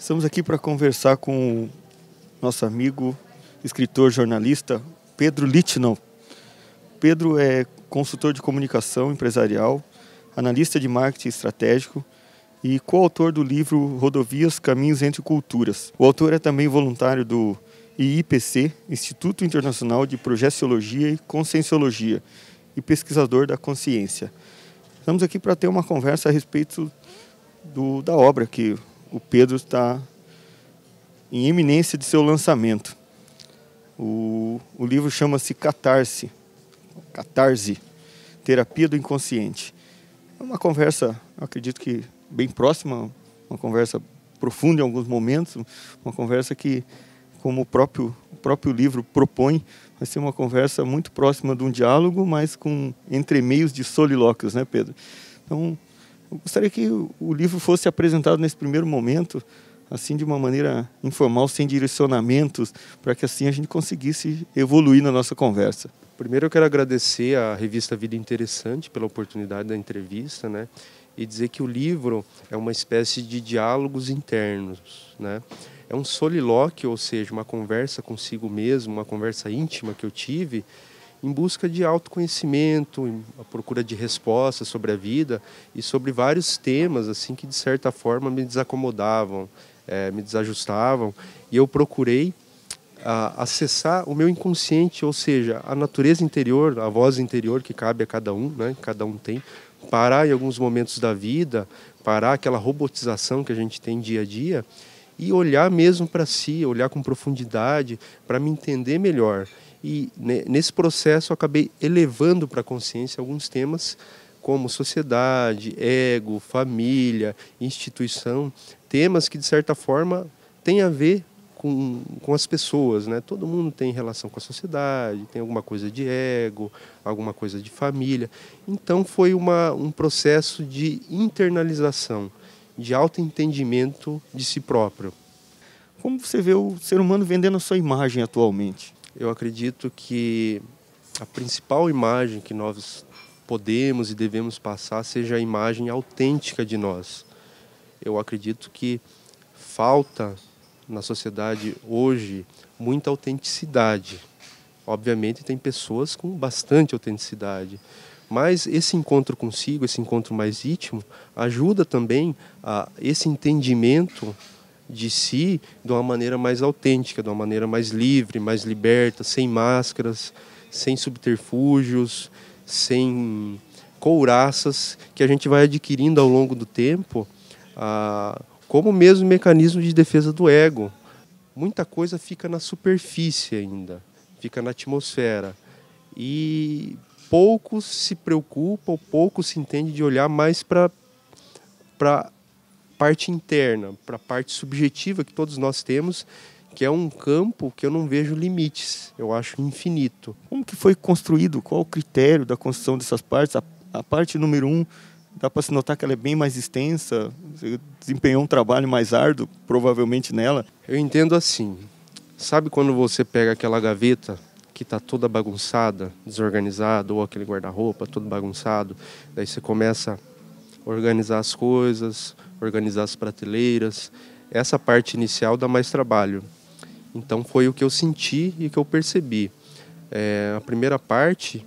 Estamos aqui para conversar com o nosso amigo, escritor, jornalista, Pedro Littnau. Pedro é consultor de comunicação empresarial, analista de marketing estratégico e coautor do livro Rodovias, Caminhos entre Culturas. O autor é também voluntário do IIPC, Instituto Internacional de Projeciologia e Conscienciologia, e pesquisador da consciência. Estamos aqui para ter uma conversa a respeito da obra que o Pedro está em iminência de seu lançamento. O livro chama-se Catarse, Terapia do Inconsciente. É uma conversa, acredito que bem próxima, uma conversa profunda em alguns momentos, uma conversa que, como o próprio livro propõe, vai ser uma conversa muito próxima de um diálogo, mas com entremeios de solilóquios, né, Pedro? Então, eu gostaria que o livro fosse apresentado nesse primeiro momento, assim, de uma maneira informal, sem direcionamentos, para que assim a gente conseguisse evoluir na nossa conversa. Primeiro eu quero agradecer à revista Vida Interessante pela oportunidade da entrevista, né? E dizer que o livro é uma espécie de diálogos internos, né? É um solilóquio, ou seja, uma conversa consigo mesmo, uma conversa íntima que eu tive em busca de autoconhecimento, a procura de respostas sobre a vida e sobre vários temas assim que de certa forma me desacomodavam, me desajustavam, e eu procurei acessar o meu inconsciente, ou seja, a natureza interior, a voz interior que cabe a cada um, né? Cada um tem, parar em alguns momentos da vida, parar aquela robotização que a gente tem dia a dia e olhar mesmo para si, olhar com profundidade para me entender melhor. E nesse processo eu acabei elevando para a consciência alguns temas como sociedade, ego, família, instituição, temas que de certa forma têm a ver com as pessoas, né? Todo mundo tem relação com a sociedade, tem alguma coisa de ego, alguma coisa de família. Então foi um processo de internalização, de autoentendimento de si próprio. Como você vê o ser humano vendendo a sua imagem atualmente? Eu acredito que a principal imagem que nós podemos e devemos passar seja a imagem autêntica de nós. Eu acredito que falta na sociedade hoje muita autenticidade. Obviamente tem pessoas com bastante autenticidade, mas esse encontro consigo, esse encontro mais íntimo, ajuda também a esse entendimento de si de uma maneira mais autêntica, de uma maneira mais livre, mais liberta, sem máscaras, sem subterfúgios, sem couraças que a gente vai adquirindo ao longo do tempo, como mesmo mecanismo de defesa do ego. Muita coisa fica na superfície ainda, fica na atmosfera. E poucos se preocupam, poucos se entendem de olhar mais para a parte interna, para a parte subjetiva que todos nós temos, que é um campo que eu não vejo limites, eu acho infinito. Como que foi construído? Qual o critério da construção dessas partes? A parte número 1, dá para se notar que ela é bem mais extensa, você desempenhou um trabalho mais árduo, provavelmente, nela. Eu entendo assim, sabe quando você pega aquela gaveta que está toda bagunçada, desorganizada, ou aquele guarda-roupa todo bagunçado, daí você começa a organizar as coisas, organizar as prateleiras. Essa parte inicial dá mais trabalho. Então foi o que eu senti e que eu percebi. A primeira parte,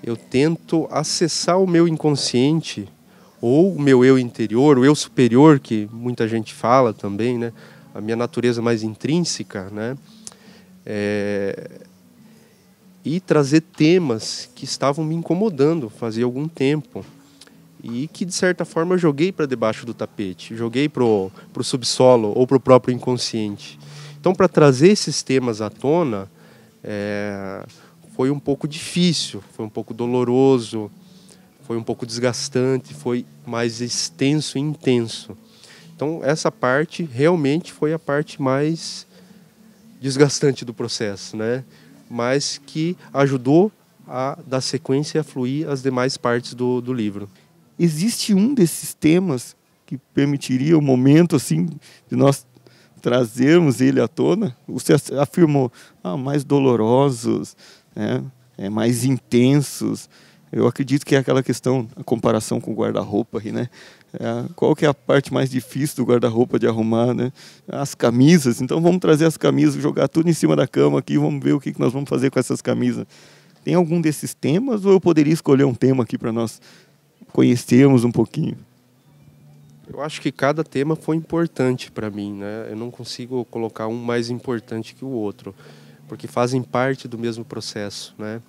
eu tento acessar o meu inconsciente, ou o meu eu interior, o eu superior, que muita gente fala também, né? A minha natureza mais intrínseca, né? E trazer temas que estavam me incomodando fazia algum tempo e que de certa forma eu joguei para debaixo do tapete, joguei pro subsolo ou pro próprio inconsciente. Então, para trazer esses temas à tona, foi um pouco difícil, foi um pouco doloroso, foi um pouco desgastante, foi mais extenso e intenso. Então, essa parte realmente foi a parte mais desgastante do processo, né? Mas que ajudou a dar sequência e a fluir as demais partes do livro. Existe um desses temas que permitiria o momento assim de nós trazermos ele à tona? Você afirmou mais dolorosos, né? Mais intensos. Eu acredito que é aquela questão, a comparação com o guarda-roupa, né? Qual que é a parte mais difícil do guarda-roupa de arrumar, né? As camisas. Então vamos trazer as camisas, jogar tudo em cima da cama aqui, vamos ver o que nós vamos fazer com essas camisas. Tem algum desses temas ou eu poderia escolher um tema aqui para nós conhecermos um pouquinho? Eu acho que cada tema foi importante para mim, né? Eu não consigo colocar um mais importante que o outro, porque fazem parte do mesmo processo, né?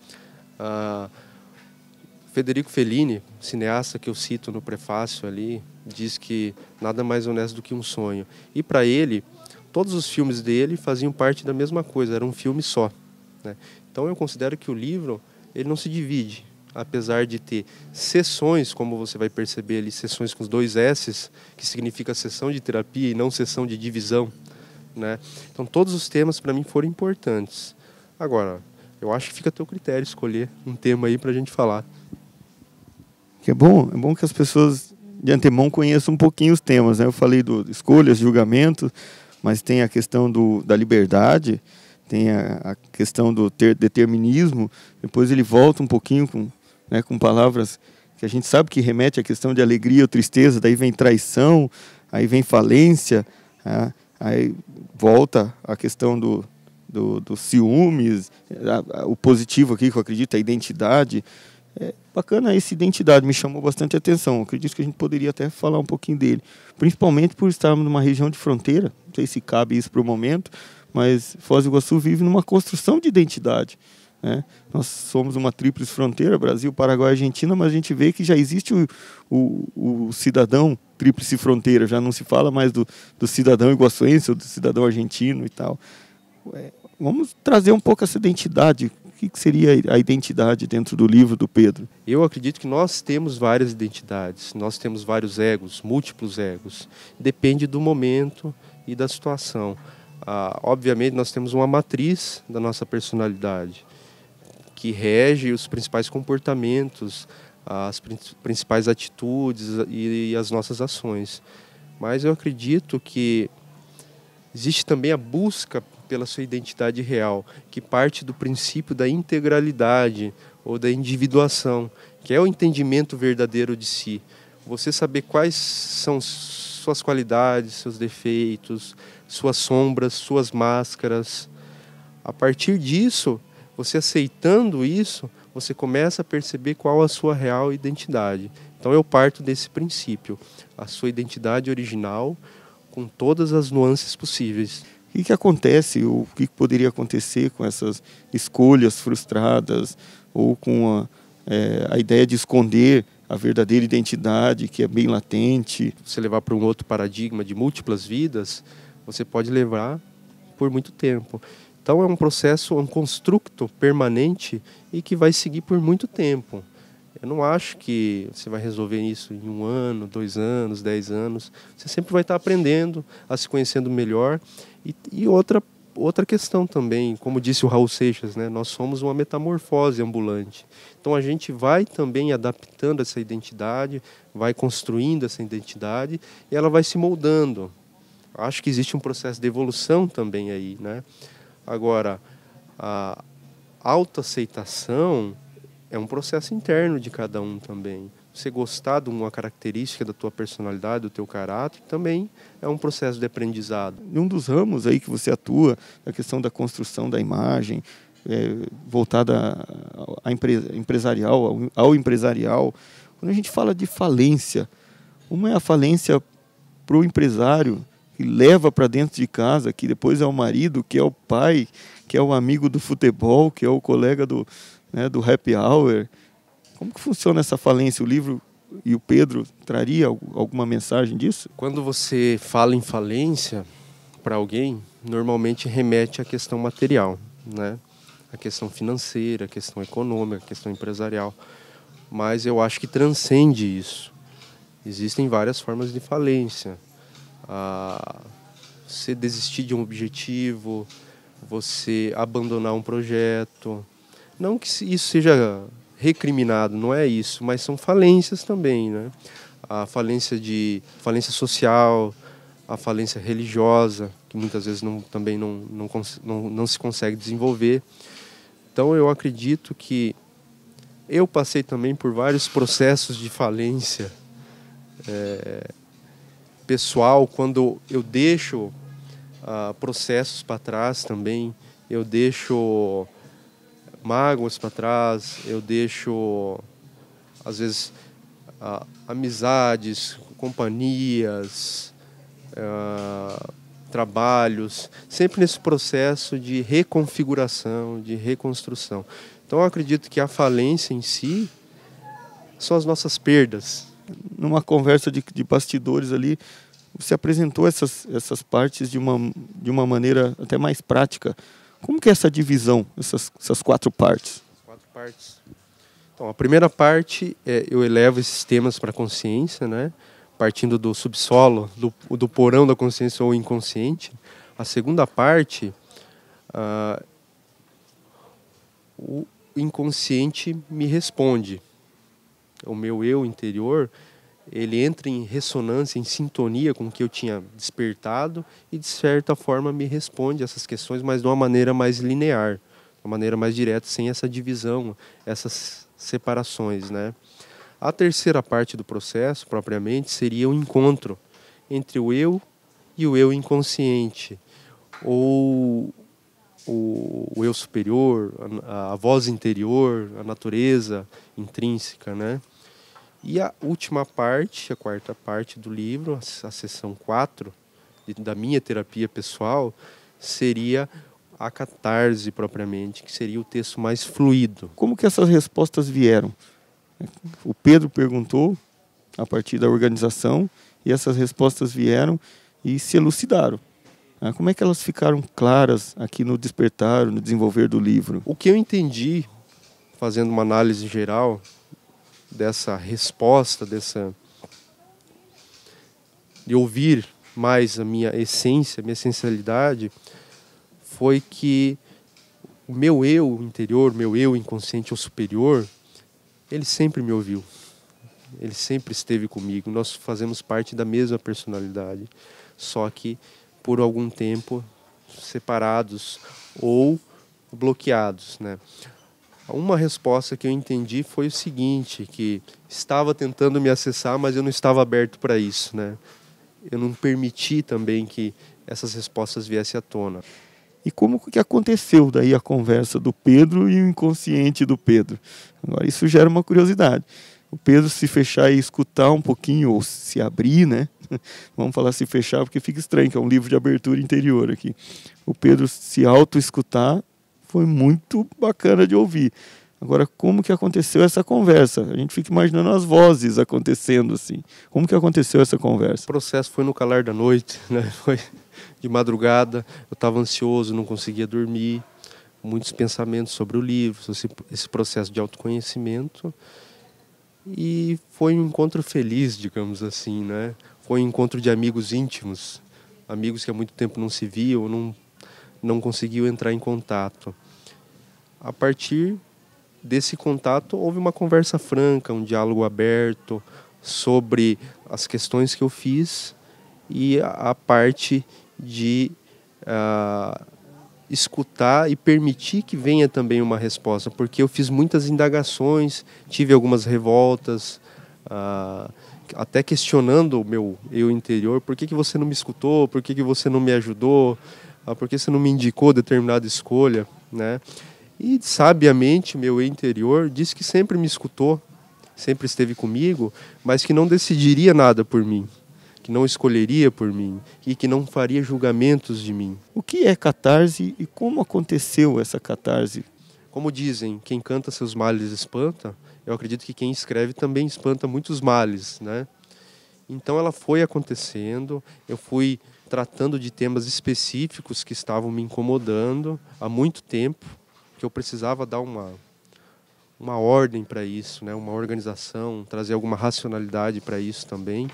Federico Fellini, cineasta que eu cito no prefácio ali, diz que nada mais honesto do que um sonho. E para ele, todos os filmes dele faziam parte da mesma coisa, era um filme só, né? Então eu considero que o livro ele não se divide, apesar de ter sessões, como você vai perceber ali, sessões com os 2 S's, que significa sessão de terapia e não sessão de divisão, né? Então todos os temas para mim foram importantes. Agora, eu acho que fica a teu critério escolher um tema aí para a gente falar. É bom que as pessoas de antemão conheçam um pouquinho os temas, né? Eu falei do escolhas, julgamento, mas tem a questão da liberdade, tem a questão do determinismo, depois ele volta um pouquinho com palavras que a gente sabe que remete à questão de alegria ou tristeza, daí vem traição, aí vem falência, aí volta a questão dos ciúmes, o positivo aqui que eu acredito, a identidade. É bacana essa identidade, me chamou bastante a atenção. Eu acredito que a gente poderia até falar um pouquinho dele, principalmente por estarmos numa região de fronteira, não sei se cabe isso para o momento, mas Foz do Iguaçu vive numa construção de identidade, né? Nós somos uma tríplice fronteira, Brasil, Paraguai e Argentina, mas a gente vê que já existe o cidadão tríplice fronteira, já não se fala mais do cidadão iguaçuense ou do cidadão argentino e tal. Vamos trazer um pouco essa identidade. O que seria a identidade dentro do livro do Pedro? Eu acredito que nós temos várias identidades, nós temos vários egos, múltiplos egos. Depende do momento e da situação. Obviamente, nós temos uma matriz da nossa personalidade, que rege os principais comportamentos, as principais atitudes e as nossas ações. Mas eu acredito que existe também a busca pela sua identidade real, que parte do princípio da integralidade ou da individuação, que é o entendimento verdadeiro de si. Você saber quais são suas qualidades, seus defeitos, suas sombras, suas máscaras. A partir disso, você aceitando isso, você começa a perceber qual a sua real identidade. Então eu parto desse princípio, a sua identidade original, com todas as nuances possíveis. O que acontece, ou o que poderia acontecer com essas escolhas frustradas, ou com a ideia de esconder a verdadeira identidade, que é bem latente? Você levar para um outro paradigma de múltiplas vidas, você pode levar por muito tempo. Então é um processo, um construto permanente e que vai seguir por muito tempo. Eu não acho que você vai resolver isso em 1 ano, 2 anos, 10 anos. Você sempre vai estar aprendendo, a se conhecendo melhor. E outra questão também, como disse o Raul Seixas, né? Nós somos uma metamorfose ambulante. Então a gente vai também adaptando essa identidade, vai construindo essa identidade e ela vai se moldando. Acho que existe um processo de evolução também aí, né? Agora, a autoaceitação é um processo interno de cada um também. Você gostar de uma característica da tua personalidade, do teu caráter, também é um processo de aprendizado. Um dos ramos aí que você atua, a questão da construção da imagem, voltada ao empresarial. Quando a gente fala de falência, uma é a falência para o empresário, que leva para dentro de casa, que depois é o marido, que é o pai, que é o amigo do futebol, que é o colega do happy hour. Como que funciona essa falência? O livro e o Pedro traria alguma mensagem disso? Quando você fala em falência para alguém, normalmente remete à questão material, né? A questão financeira, a questão econômica, a questão empresarial. Mas eu acho que transcende isso. Existem várias formas de falência. Você desistir de um objetivo, você abandonar um projeto. Não que isso seja recriminado, não é isso, mas são falências também, né? A falência social, a falência religiosa, que muitas vezes também não se consegue desenvolver. Então eu acredito que Eu passei também por vários processos de falência pessoal, quando eu deixo processos para trás também, eu deixo mágoas para trás, eu deixo, às vezes, amizades, companhias, trabalhos, sempre nesse processo de reconfiguração, de reconstrução. Então, eu acredito que a falência em si são as nossas perdas. Numa conversa de bastidores ali, você apresentou essas partes de uma maneira até mais prática. Como que é essa divisão, essas 4 partes? 4 partes. Então, a primeira parte, eu elevo esses temas para a consciência, né? Partindo do subsolo, do porão da consciência ou inconsciente. A segunda parte, o inconsciente me responde. O meu eu interior, ele entra em ressonância, em sintonia com o que eu tinha despertado e, de certa forma, me responde essas questões, mas de uma maneira mais linear, de uma maneira mais direta, sem essa divisão, essas separações, né? A terceira parte do processo, propriamente, seria o encontro entre o eu e o eu inconsciente, ou o eu superior, a voz interior, a natureza intrínseca, né? E a última parte, a quarta parte do livro, a seção 4, da minha terapia pessoal, seria a catarse propriamente, que seria o texto mais fluido. Como que essas respostas vieram? O Pedro perguntou a partir da organização e essas respostas vieram e se elucidaram. Como é que elas ficaram claras aqui no despertar, no desenvolver do livro? O que eu entendi, fazendo uma análise geral dessa resposta, de ouvir mais a minha essência, a minha essencialidade, foi que o meu eu interior, meu eu inconsciente ou superior, ele sempre me ouviu. Ele sempre esteve comigo. Nós fazemos parte da mesma personalidade, só que por algum tempo separados ou bloqueados, né? Uma resposta que eu entendi foi o seguinte, que estava tentando me acessar, mas eu não estava aberto para isso, né? Eu não permiti também que essas respostas viessem à tona. E como que aconteceu daí a conversa do Pedro e o inconsciente do Pedro? Agora isso gera uma curiosidade. O Pedro se fechar e escutar um pouquinho, ou se abrir, né? Vamos falar se fechar, porque fica estranho, que é um livro de abertura interior aqui. O Pedro se auto-escutar foi muito bacana de ouvir. Agora, como que aconteceu essa conversa? A gente fica imaginando as vozes acontecendo assim. Como que aconteceu essa conversa? O processo foi no calar da noite, né? Foi de madrugada, eu estava ansioso, não conseguia dormir, muitos pensamentos sobre o livro, esse processo de autoconhecimento. E foi um encontro feliz, digamos assim, né? Foi um encontro de amigos íntimos, amigos que há muito tempo não se viam, não conseguiu entrar em contato. A partir desse contato, houve uma conversa franca, um diálogo aberto sobre as questões que eu fiz e a parte de escutar e permitir que venha também uma resposta, porque eu fiz muitas indagações, tive algumas revoltas, até questionando o meu eu interior: por que você não me escutou, por que você não me ajudou, por que você não me indicou determinada escolha, né? E sabiamente meu eu interior disse que sempre me escutou, sempre esteve comigo, mas que não decidiria nada por mim, que não escolheria por mim e que não faria julgamentos de mim. O que é catarse e como aconteceu essa catarse? Como dizem, quem canta seus males espanta, eu acredito que quem escreve também espanta muitos males, né? Então ela foi acontecendo, eu fui tratando de temas específicos que estavam me incomodando há muito tempo, que eu precisava dar uma ordem para isso, né? Uma organização, trazer alguma racionalidade para isso também.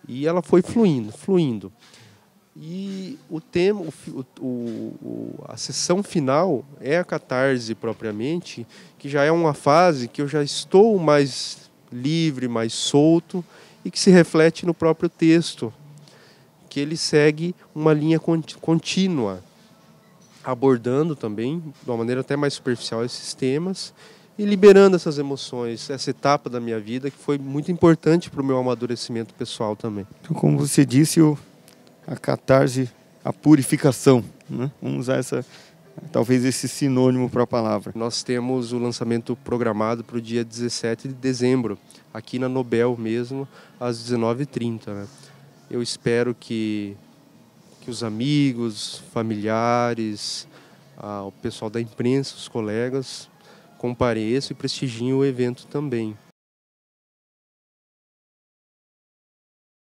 E ela foi fluindo. E o tema, a sessão final é a catarse propriamente, que já é uma fase que eu já estou mais livre, mais solto, e que se reflete no próprio texto, que ele segue uma linha contínua, abordando também, de uma maneira até mais superficial, esses temas, e liberando essas emoções, essa etapa da minha vida que foi muito importante para o meu amadurecimento pessoal também. Então, como você disse, a catarse, a purificação, né? Vamos usar talvez esse sinônimo para a palavra. Nós temos o lançamento programado para o dia 17 de dezembro, aqui na Nobel mesmo, às 19h30. Né? Eu espero que os amigos, familiares, o pessoal da imprensa, os colegas, compareçam e prestigiem o evento também.